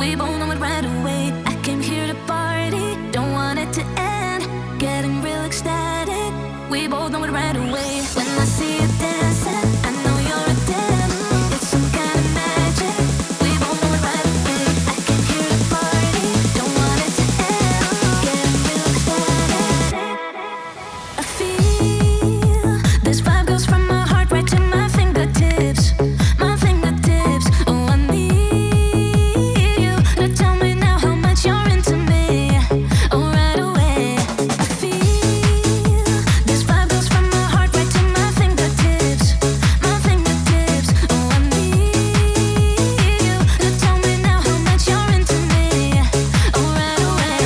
We both know it right away. I came here to party, don't want it to end. Getting real ecstatic. We both know it right away. When I see you dancing, I know you're a damn. It's some kind of magic. We both know it right away. I came here to party, don't want it to end. Getting real ecstatic. I feel this vibe goes from my heart right to my fingertips. My fingertips. Oh, I need you to tell me now how much you're into me. Oh, right away. I feel this vibe goes from my heart right to my fingertips. My fingertips. Oh, I need you to tell me now how much you're into me. Oh, right away.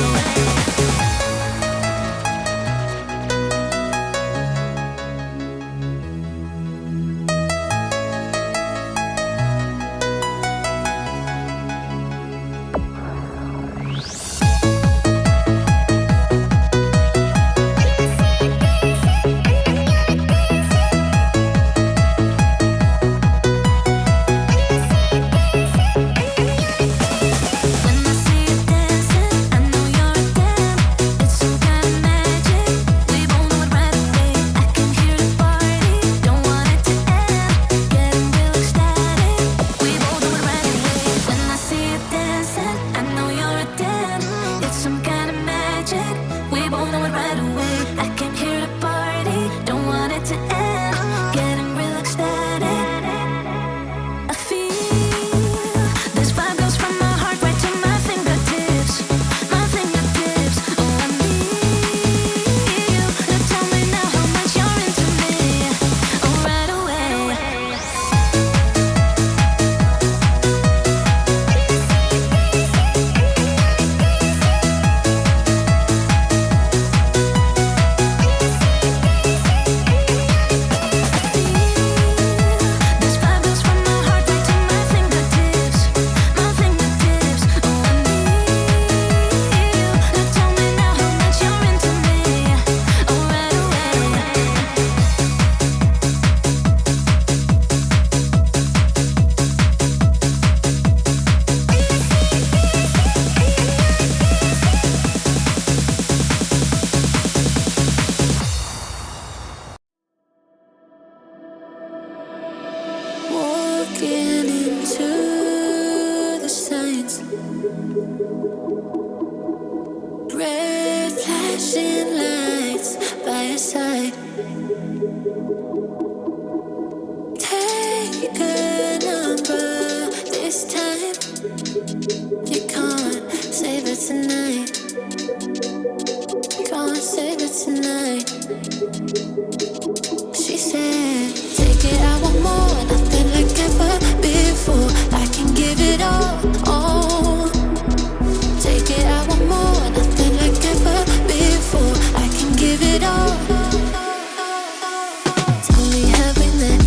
When I see you dancing, I know you're a damn. It's some kind of magic. We both know it right away. I came here to party, don't want it to end. Getting real ecstatic. We both know it right away. When I see you dancing, I know you're a damn. It's some kind of magic. We both know it right away. I came here to party, don't want it to end. Getting real ecstatic. I feel this vibe goes from my heart right to my fingertips. My fingertips. Oh, I need you to tell me now how much you're into me. Oh, right away. This vibe goes from my heart right to my fingertips. My fingertips. Oh, I need you to tell me now how much you're into me. Oh, right away. Walking into the signs, red flashing lights by your side. Take a number this time. You can't save it tonight. Can't save it tonight. She said, take it, I want more, nothing like ever before. I can give it all. Take it, I want more, nothing like ever before. I can give it all. Tell me, have we met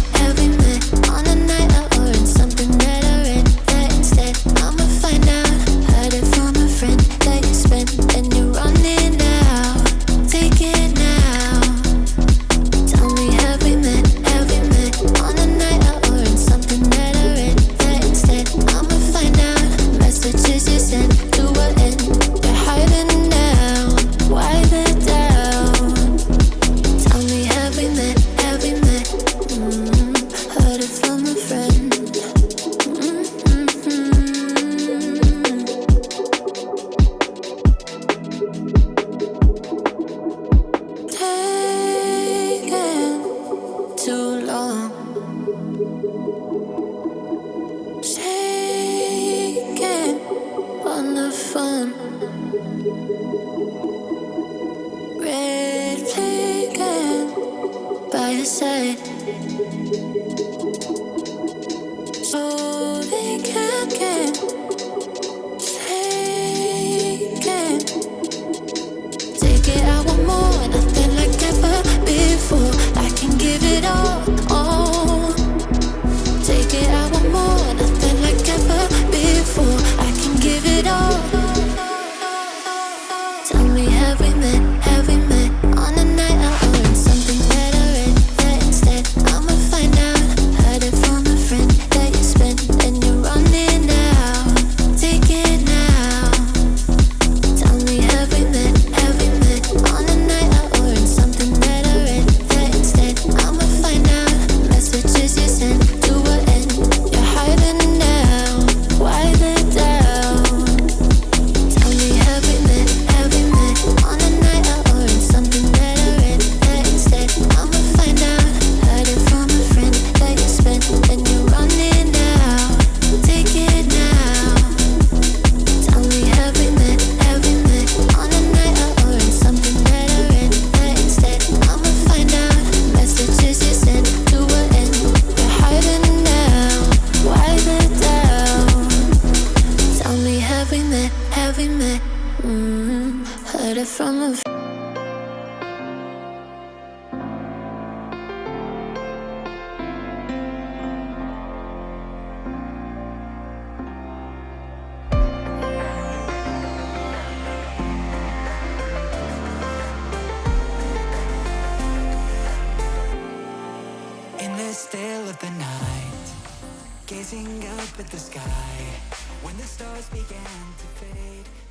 on a night out or in something that I read? That instead, I'ma find out. Heard it from a friend that you spent and you're running out. Take it now. Tell me, have we met on a night out or in something that I read? That instead, I'ma find out. Messages you sent to what end? You're hiding down. Why the doubt? Tell me, have we met? Heard it from a friend. Taking too long. Shaking on the phone. Red flagging by your side. the still of the night, gazing up at the sky, when the stars began to fade.